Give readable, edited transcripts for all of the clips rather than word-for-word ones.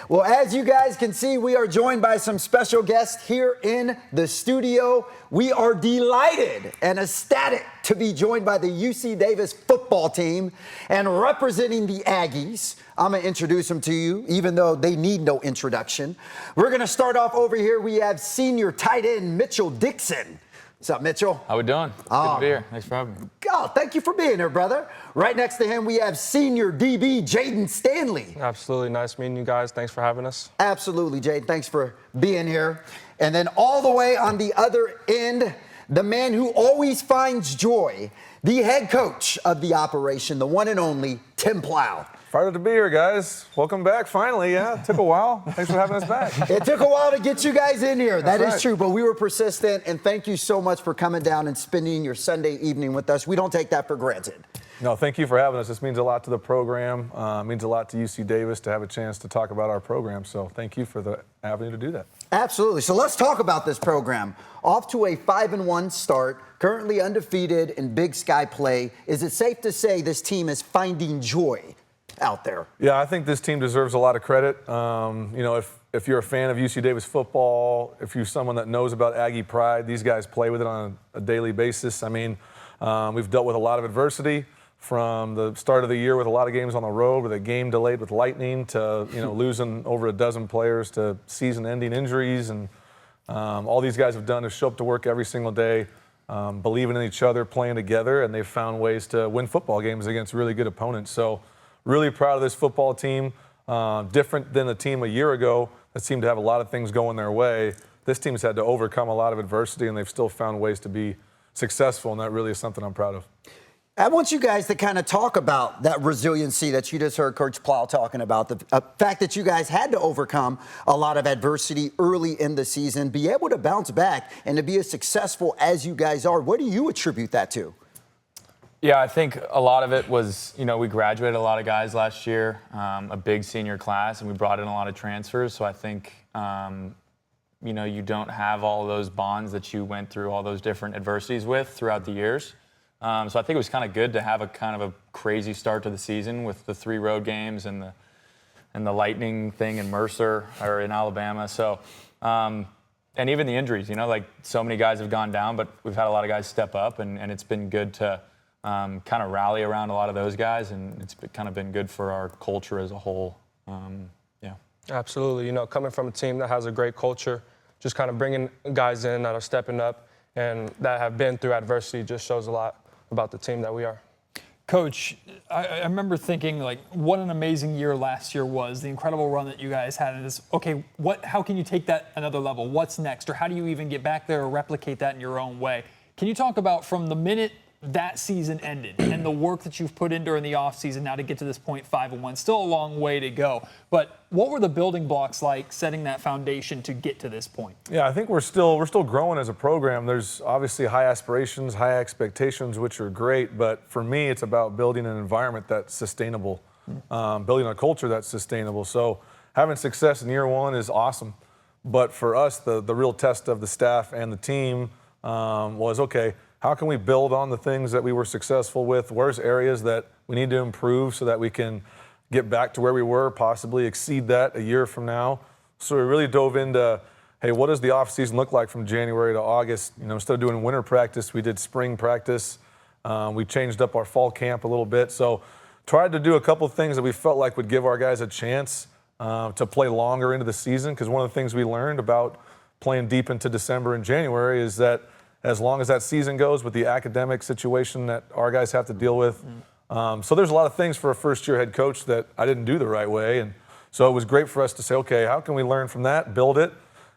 Well, as you guys can see, we are joined by some special guests here in the studio. We are delighted and ecstatic to be joined by the UC Davis football team and representing the Aggies. I'm going to introduce them to you, even though they need no introduction. We're going to start off over here. We have senior tight end Mitchell Dixon. What's up, Mitchell? How we doing? Good to be here. Thanks for having me. Oh, thank you for being here, brother. Right next to him, we have senior DB Jaden Stanley. Absolutely. Nice meeting you guys. Thanks for having us. Absolutely, Jaden. Thanks for being here. And then all the way on the other end, the man who always finds joy, the head coach of the operation, the one and only Tim Plow. Excited to be here, guys. Welcome back, finally. Yeah, it took a while. Thanks for having us back. It took a while to get you guys in here. That That's is true, but we were persistent, and thank you so much for coming down and spending your Sunday evening with us. We don't take that for granted. No, thank you for having us. This means a lot to the program. It means a lot to UC Davis to have a chance to talk about our program. So thank you for the avenue to do that. Absolutely. So let's talk about this program. Off to a 5-1 start, currently undefeated in Big Sky play. Is it safe to say this team is finding joy out there? Yeah, I think this team deserves a lot of credit. If you're a fan of UC Davis football, if you're someone that knows about Aggie pride, these guys play with it on a daily basis. I mean, we've dealt with a lot of adversity from the start of the year with a lot of games on the road, with a game delayed with lightning, to losing over a dozen players to season-ending injuries, and all these guys have done is show up to work every single day, believing in each other, playing together, and they've found ways to win football games against really good opponents. So really proud of this football team. Different than the team a year ago that seemed to have a lot of things going their way. This team's had to overcome a lot of adversity, and they've still found ways to be successful, and that really is something I'm proud of. I want you guys to kind of talk about that resiliency that you just heard Coach Plow talking about, the fact that you guys had to overcome a lot of adversity early in the season, be able to bounce back and to be as successful as you guys are. What do you attribute that to? Yeah, I think a lot of it was, we graduated a lot of guys last year, a big senior class, and we brought in a lot of transfers. So I think, you don't have all those bonds that you went through all those different adversities with throughout the years. So I think it was kind of good to have a kind of a crazy start to the season with the 3 road games and the lightning thing in Mercer or in Alabama. So, and even the injuries, so many guys have gone down, but we've had a lot of guys step up, and it's been good to kind of rally around a lot of those guys, and it's kind of been good for our culture as a whole. Yeah. Absolutely. Coming from a team that has a great culture, just kind of bringing guys in that are stepping up and that have been through adversity just shows a lot about the team that we are. Coach, I remember thinking, what an amazing year last year was, the incredible run that you guys had. And how can you take that another level? What's next? Or how do you even get back there or replicate that in your own way? Can you talk about from the minute that season ended and the work that you've put in during the offseason now to get to this point 5-1? Still a long way to go. But what were the building blocks like setting that foundation to get to this point? Yeah, I think we're still growing as a program. There's obviously high aspirations, high expectations, which are great. But for me, it's about building an environment that's sustainable, building a culture that's sustainable. So having success in year one is awesome. But for us, the real test of the staff and the team was, okay, how can we build on the things that we were successful with? Where's areas that we need to improve so that we can get back to where we were, possibly exceed that a year from now? So we really dove into, hey, what does the offseason look like from January to August? Instead of doing winter practice, we did spring practice. We changed up our fall camp a little bit. So tried to do a couple of things that we felt like would give our guys a chance to play longer into the season, because one of the things we learned about playing deep into December and January is that as long as that season goes with the academic situation that our guys have to deal with. So there's a lot of things for a first-year head coach that I didn't do the right way. And so it was great for us to say, okay, how can we learn from that, build it?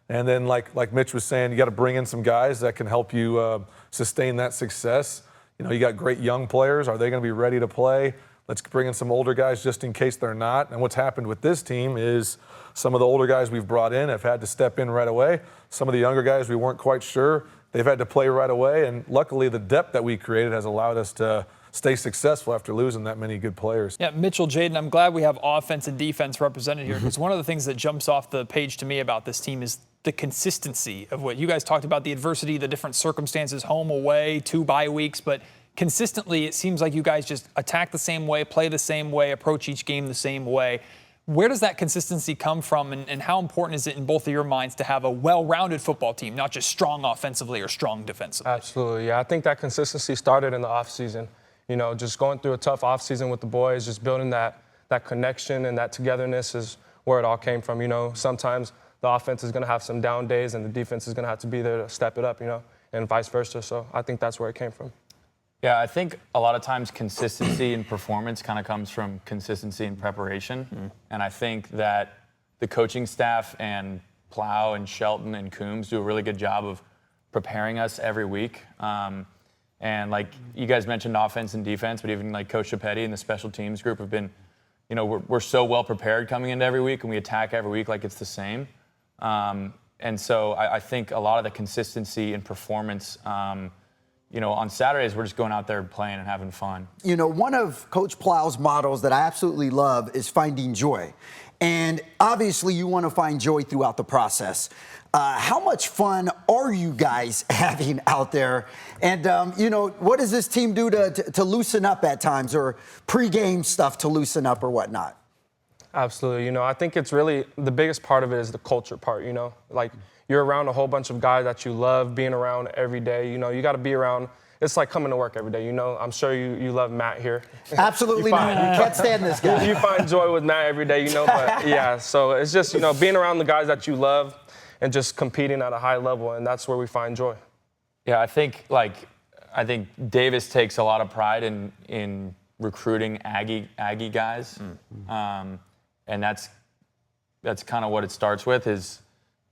And then like Mitch was saying, you got to bring in some guys that can help you sustain that success. You got great young players. Are they going to be ready to play? Let's bring in some older guys just in case they're not. And what's happened with this team is some of the older guys we've brought in have had to step in right away. Some of the younger guys, we weren't quite sure. They've had to play right away, and luckily the depth that we created has allowed us to stay successful after losing that many good players. Yeah, Mitchell, Jaden, I'm glad we have offense and defense represented here, because one of the things that jumps off the page to me about this team is the consistency of what you guys talked about, the adversity, the different circumstances, home, away, 2 bye weeks, but consistently it seems like you guys just attack the same way, play the same way, approach each game the same way. Where does that consistency come from, and how important is it in both of your minds to have a well-rounded football team, not just strong offensively or strong defensively? Absolutely, yeah. I think that consistency started in the offseason. You know, just going through a tough offseason with the boys, just building that connection and that togetherness is where it all came from. You know, sometimes the offense is going to have some down days and the defense is going to have to be there to step it up, you know, and vice versa. So I think that's where it came from. Yeah, I think a lot of times consistency in performance kind of comes from consistency in preparation. And I think that the coaching staff and Plow and Shelton and Coombs do a really good job of preparing us every week. And like you guys mentioned offense and defense, but even like Coach Chapetti and the special teams group have been, you know, we're so well prepared coming into every week, and we attack every week like it's the same. And so I think a lot of the consistency in performance, you know, on Saturdays, we're just going out there playing and having fun. You know, one of Coach Plow's models that I absolutely love is finding joy. And obviously, you want to find joy throughout the process. How much fun are you guys having out there? And, you know, what does this team do to loosen up at times, or pregame stuff to loosen up or whatnot? Absolutely. You know, I think it's really the biggest part of it is the culture part, you know, like you're around a whole bunch of guys that you love being around every day. You know, you got to be around. It's like coming to work every day. You know, I'm sure you love Matt here. Absolutely not. You can't stand this guy. You find joy with Matt every day, you know, but yeah, so it's just, you know, being around the guys that you love and just competing at a high level, and that's where we find joy. Yeah, I think Davis takes a lot of pride in recruiting Aggie guys. And that's kind of what it starts with is,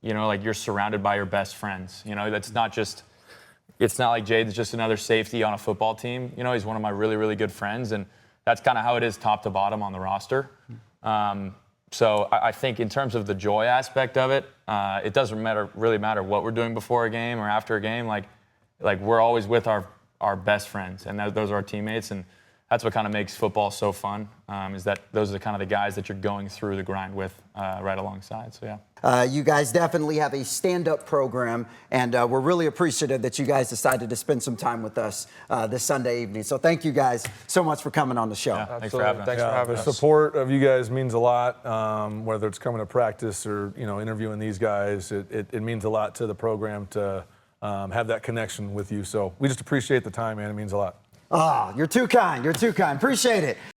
you know, like you're surrounded by your best friends. You know, it's not like Jade's just another safety on a football team. You know, he's one of my really, really good friends, and that's kind of how it is top to bottom on the roster. So I think in terms of the joy aspect of it, it doesn't really matter what we're doing before a game or after a game. Like we're always with our best friends, and those are our teammates, and that's what kind of makes football so fun, is that those are the kind of the guys that you're going through the grind with right alongside. So, yeah. You guys definitely have a stand-up program, and we're really appreciative that you guys decided to spend some time with us this Sunday evening. So thank you guys so much for coming on the show. Yeah, thanks for having us. Thanks for having us. The support of you guys means a lot, whether it's coming to practice or, you know, interviewing these guys. It means a lot to the program to have that connection with you. So we just appreciate the time, man. It means a lot. Oh, you're too kind. You're too kind. Appreciate it.